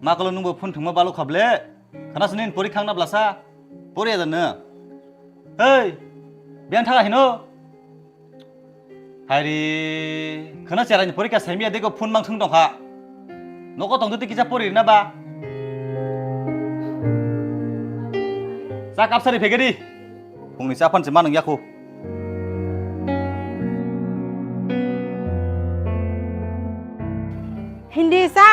मा kalau nunggu phone thungma balu khable khana sinin porikha na blasa pore janna hey bian thaga hino hari khana charani porikha saimia deko phone mang thung dongkha noko tongdoti kisa pori na ba sa kapsari phegedi phungni sa phan chima nang yakhu Hindi sa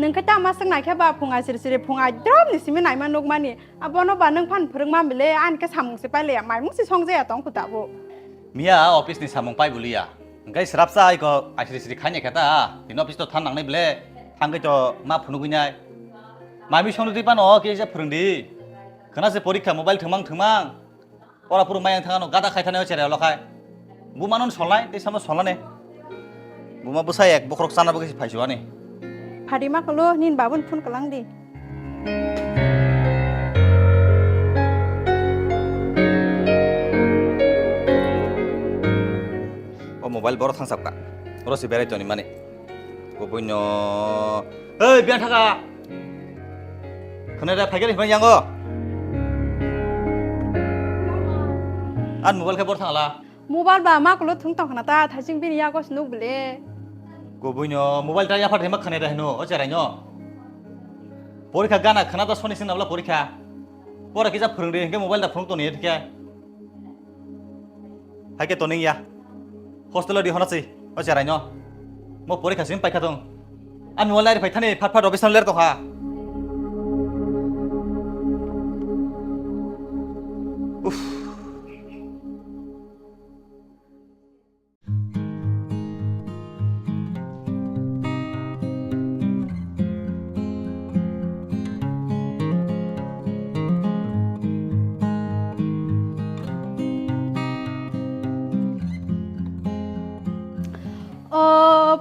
nung kita masang naik apa pungai siri-siri pungai drop ni simi naik manuk mani abono ba nung pan pereng mam bele an ke samung si pale mai mung si song je atong ku tabu mia office ni samung pai bulia ngai serap sa iko ai siri-siri khanya kata tin office to than nang nei bele thang ke to ma phunu gunyai mai mi song di pan o ke je pereng di khana se porikha mobile thmang ora puru mai thanga no gada khai thane chere lokai bumanon solnai te samo solane buma busai ek bokrok sana bagi phaiswa ni Padi mak lu nin babun pun kelang di. Oh mobile baru thang sabka. Oro si berai toni mane. Ko bunyo. Hei bian thaka. Khone da phageri hmang yango. An mobile ke bor thangala. Mobile ba mak lu thung tong khana ta thajing bin ya ko snu bele. Ko bunyo mobile ta ya phat hemak khane da hino o charai no. Porikha gana khana da soni sin abla porikha. Pora kisa phurung de ke mobile da phurung to ni thike. Hai ke to ning ya. Hostel di honasi o charai no. Mo porikha sim pai khatong. An mobile lai phai thani phat office ler to ha. Uff.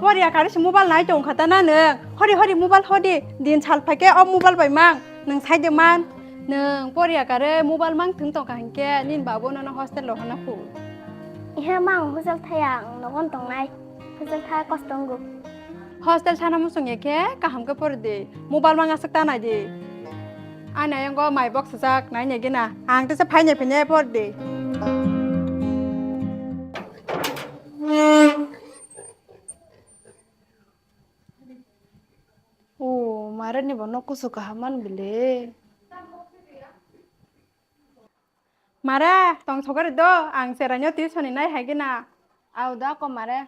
Pori akari si mobile nai jong khata na ne hori mobile hodi din chal phake ob mobile bai mang nang sai de man nang pori akare mobile mang thung tong kan ke nin babu no hostel lo hana pu hinma hostel thayang nogon tong nai hostel tha kostong gu hostel thana musung ye ke ka ham ke por de mobile mang asak ta nai de ana yang go my box sak nai ne gina ang te sa phai ne phine por de Mara ni bono ku suka haman bele. Mara, tong sokar do, ang seranyo tis honi nai hai gina. au da ko mare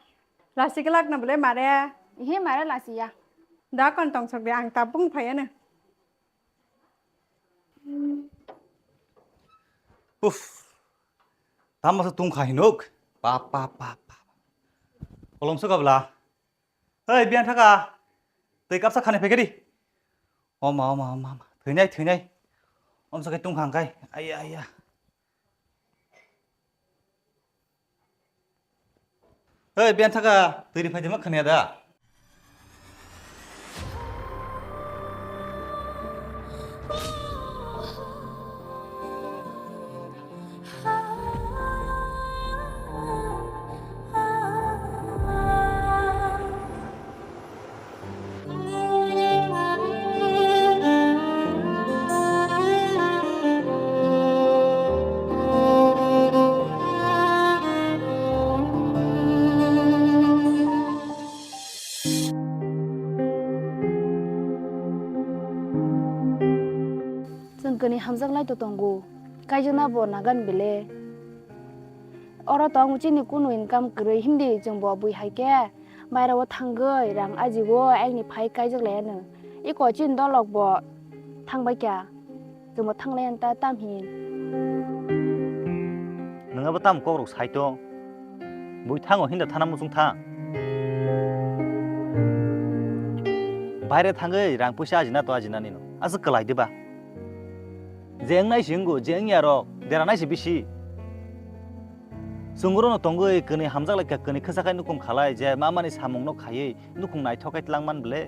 Lasi kelak na bele mara. ihe mare lasia Da kon tong sok de ang tabung phaya na. Uff. Tama sa tung khahinok. Pa. Kolom sa kabla. Hey bian thaka. Tei kap sa khane phegedi. Oma. Thoi nhai. Om sa kai tung khang kai. Aya. Hey bian thaka. Tei ri phai jema khane da. kini hamjak lai to tongo kaijona bo nagan bele ora tong chini kunu income kre hindi jongbo bui haike maira wo thangai rang ajibo aini phai kaijak lene iko chin dolok bo thangbai kya jongbo thanglen ta tamhin nangaba tam kokborok saito bui thango hinda thana musung thang বাইরে থাঙ্গে রাং পয়সা আজিনা তো আজিনা নিনো আজ কলাই দিবা জেং নাই সিংগু জেং ইয়ারো দেরা নাই বিসি সুঙ্গুরনো তঙ্গই কনি হামজাক লাইকা কনি খসাকাই নুকুম খালাই যে মামানি সামংনো খাयै নুকুম নাই ঠকাই তলাংমান বলে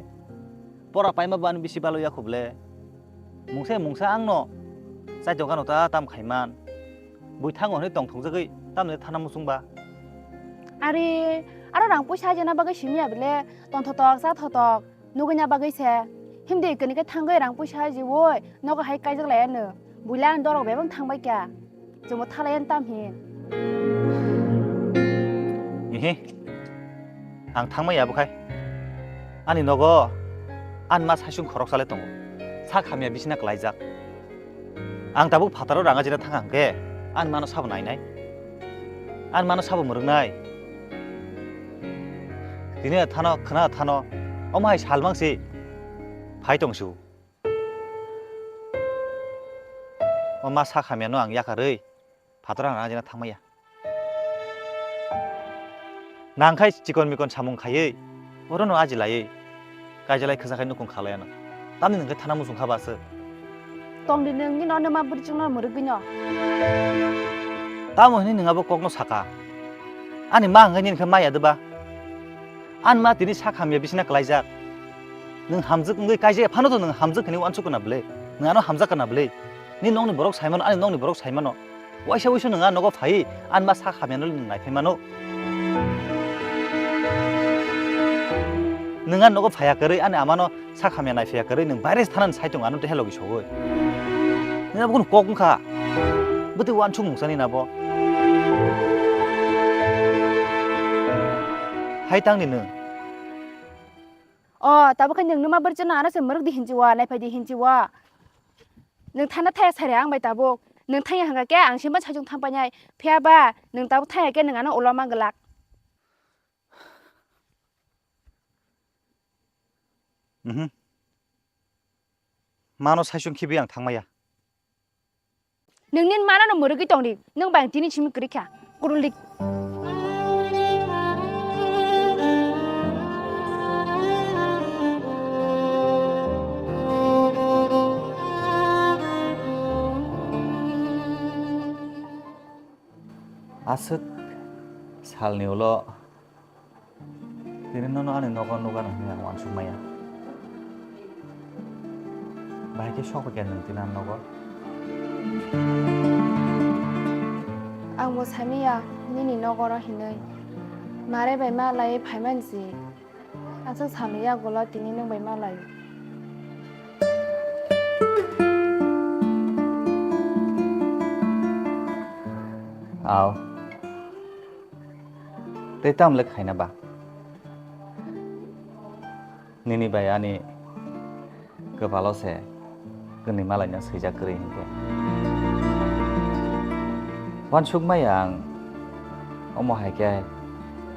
পরা পাইমা বান বিসি বালয়া খুবলে মুংসা आंनो যাই দোকানো তা তাম খাইমান বই থাঙ্গো হনে তং থংজাগৈ তামনে থানা মুসুংবা আরে আরো রাং পয়সা জেনা বাগै সিমিয়া বলে তন থতক সা থতক নুগैना बागै से 힘들 그니까 탕거이 랑 부샤지 워 너가 할 까지 레는 물량 너로 매번 탕바이까 좀 탈레엔 땀히 이히 앙 탕마 야부카이 아니 너거 안마 사슝 거럭 살랬던 거 사카미야 미시나 글라이작 앙 다부 바다로 랑아지나 탕한 게 안마노 사부 나이나이 안마노 사부 모르나이 니네 타노 그나 타노 엄마이 살망시 바이동수 엄마 사카미야노 앙 야카르이 바다로 랑아지나 탕마야 낭카이 지건 미건 자몽 카이 오로노 아질라이 가이절라이 그사카이 누군 칼라야노 땀는 그 타나 무슨 가봤어 똥디 능이 너는 마 부리증나 모르겠냐 땀은 능아보 꼭노 사카 아니 망은인 그 마야드바 안마 디니 사카미야 비시나 클라이작 능 함즈 응의 가이제 파노도 능 함즈 그니 완축거나 블레 능아노 함자거나 블레 니 농니 버럭 사이마노 아니 농니 버럭 사이마노 와샤위쇼 능아 너가 파이 안마 사카면을 능나이 페마노 능아 너가 파야 거래 아니 아마노 사카면 나이 페야 거래 능 바이러스 타는 사이동 안도 헬로기 쇼고 내가 보고는 꼭은가 뭐들 완충 뭉산이 나보 하이땅니는 따부간 능 누마 버리증나 알아서 머럭디 힌지와 나이파디 힌지와 능 타나 타야 사량 바이 따부 능 타야 한가게 앙심바 차중 탐바냐 페아바 능 따부 타야게 능 아는 올라만 글락 마노 사슝 키비양 탕마야 능닌 마나는 모르기 똥리 능 방티니 치미 그렇게 꾸룰릭 아스 살니올로 디는 너너 안에 너가 그냥 완충마야 바이게 쇼하겠는 디난 너가 앙모 사미야 니니 너거라 히네 마레 바이마 라이 바이만지 아서 사미야 골라 디니 능 바이마 라이 아우 때땀 렉 하이나 봐 니니 바야니 그 발로세 그니 말라냐 서자 그래 hin게 완축 마양 어머 하게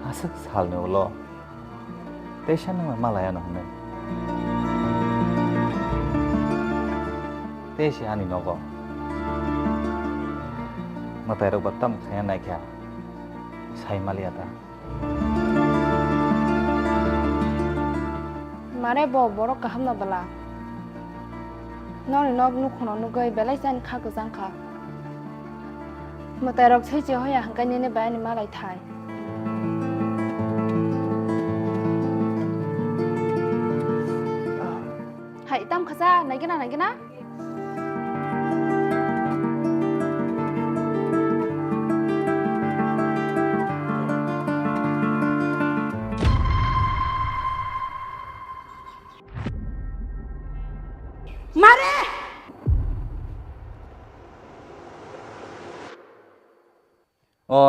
아슥 살노로 대샤는 말라야 너네 대시 아니 너거 마타이로 바탐 카야 나이캬 사이 말이야다 마레 보 보로까 함나 발라 너는 너무 누구나 누구의 벨라이산 카그장카 마타이로 세지 허야 한간이네 바야니 말라이 타이 하이 땀 가자 나기나 말해!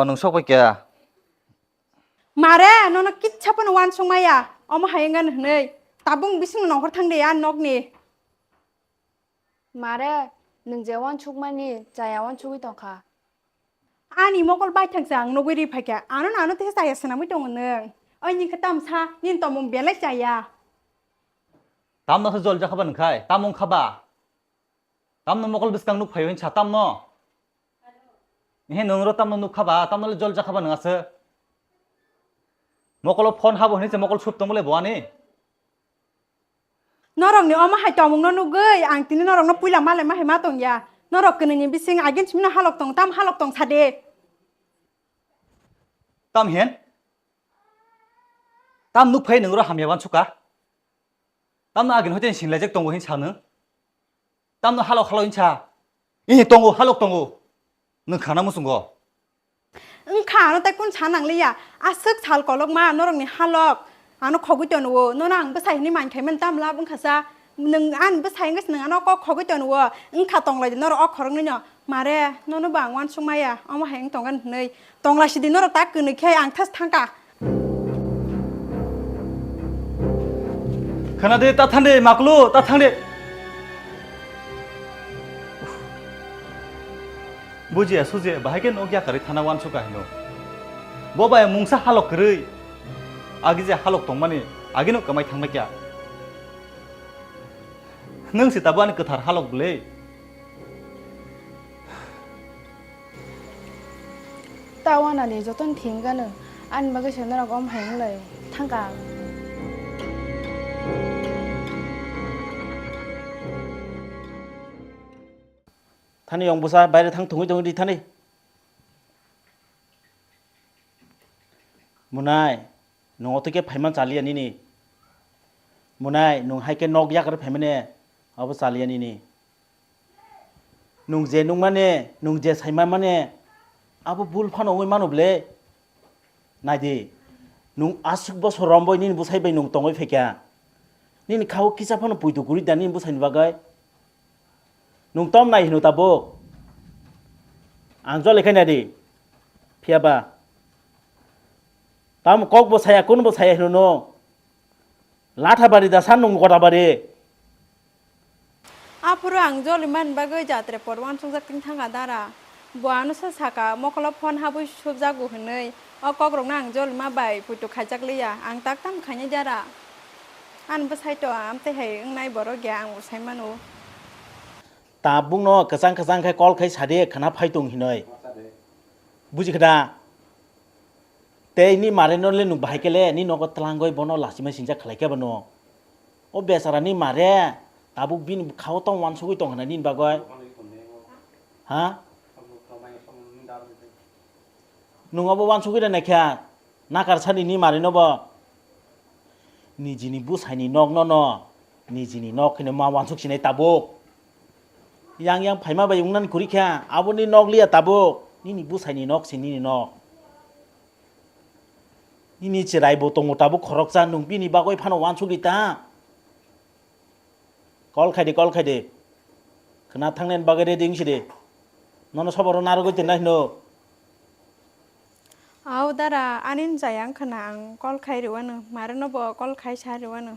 능 속을게 말해! 너는 끼차뻔 완충마야. 어머 하영간 흔해. 따봉 비승 너걸 탕대야 녹니. 마레 능제원 축만이 자야원 축이 덩카 아니 먹을 바이 탕상 노비리 파게. 아는 대사야 스나무 동은. 어니 그 땀사 닌 또몸 벨레자야. 땀 넣어서 졸자 가봐는 카이 땀 몽카바 땀 넣어 먹을 비스강 눅 파요 hin차 땀 넣어 해 능으로 땀 넣어 눅 가봐 땀 넣어 졸자 가봐 능았어 먹을로 폰 하고 흔히서 먹을 춥 동물에 뭐하니 너랑 네 엄마 할 떠먹 너 누구이 앙티니 너랑 너 뿌이라 말래 마해 마동야. 너랑 그는 비승 아긴 침나 할럭동 땀 할럭동 사대. 땀 hen 땀 눅 파이 능으로 함야 완축가 땀 나긴 허전 신뢰적 동고 hin차는 땀 넣어 할럭 hin차 이 동고 할럭 동고 능 가나 무슨 거 카 너 때꾼 잔앙리야. 아슥 잘 걸럭 마 너랑 네 할럭. 아노 거기 떠노 너랑 그 사이니 만 개면 땀 라분 가사 nung an bus hai ngas nung an ko ko to no ng kha tong lai no ro ko rong no mare no no bang wan sumaya am hang tong kan nei tong la si di no ro ta ku ni khe ang thas thang ka खोनादो ता थांदे माकलु ता थांदे बुजिया सुजे बाहायके नगिया करे थाना वान सुका हिनो बबाया मुंसा हालक करै आगि जे हालक दं माने आगिनो कमाय थांबाय क्या नों से ताबानि गोथार हालक बले तावाना नि जतन थिंगानो आन बागे सेनरा गम हायलै थांगा थानी अंबुसा बाहर थांग थुङै थुङै थानी मुनाय न'आव तो के फाइमान चालियानी नि मुनाय नों हायके नग याकर फाइमाने अब चालियानी नि नों जे साइमा माने अब बुल फानोय मानोब्ले नायदि नों आसुक बसर रम्बय नि बुसाइबाय नों तङै फेक्या नि खाव किसा फानो पुइदु गुरि दानि बुसाइनि बागै nung tom nai hinu tabo angjo lekai nadi phiaba tam kok bo saya kun bo saya hinu no latha bari da san nung goda bari apuro ang joli man bagai jatre porwan sungja ting thanga dara boanu sa saka mokolo phone habu subja gu hnei o kokrong nang joli ma bai putu khajak liya ang tak tam khanya jara an basai to am te hai ang nai boro gya ang usai manu tabung no kasang khai kol khai sade khana phaitung hinoi buji khada te ni mare no le nu bahai kele ni no ko tlangoi bono lasima sinja khlai ke bono o besara ni mare tabuk bin khaw tong wan sugui tong hana nin bagoi ha nungabo wan sugui da nakha nakar sani ni mare no bo ni jini bu saini nok no ni jini nok khine ma wan suk sinai tabuk yang paima bai ungnan kurikha aboni nok lia tabo ni busai ni nok sini ni nok ni chirai bo tong tabo khorok jan nung bini bagoi phano wan sugita kol khaide khna thangnen bagare ding side nono saboro narogo tenai no au dara anin jayang khana ang kol khai riwanu mare no bo kol khai sa riwanu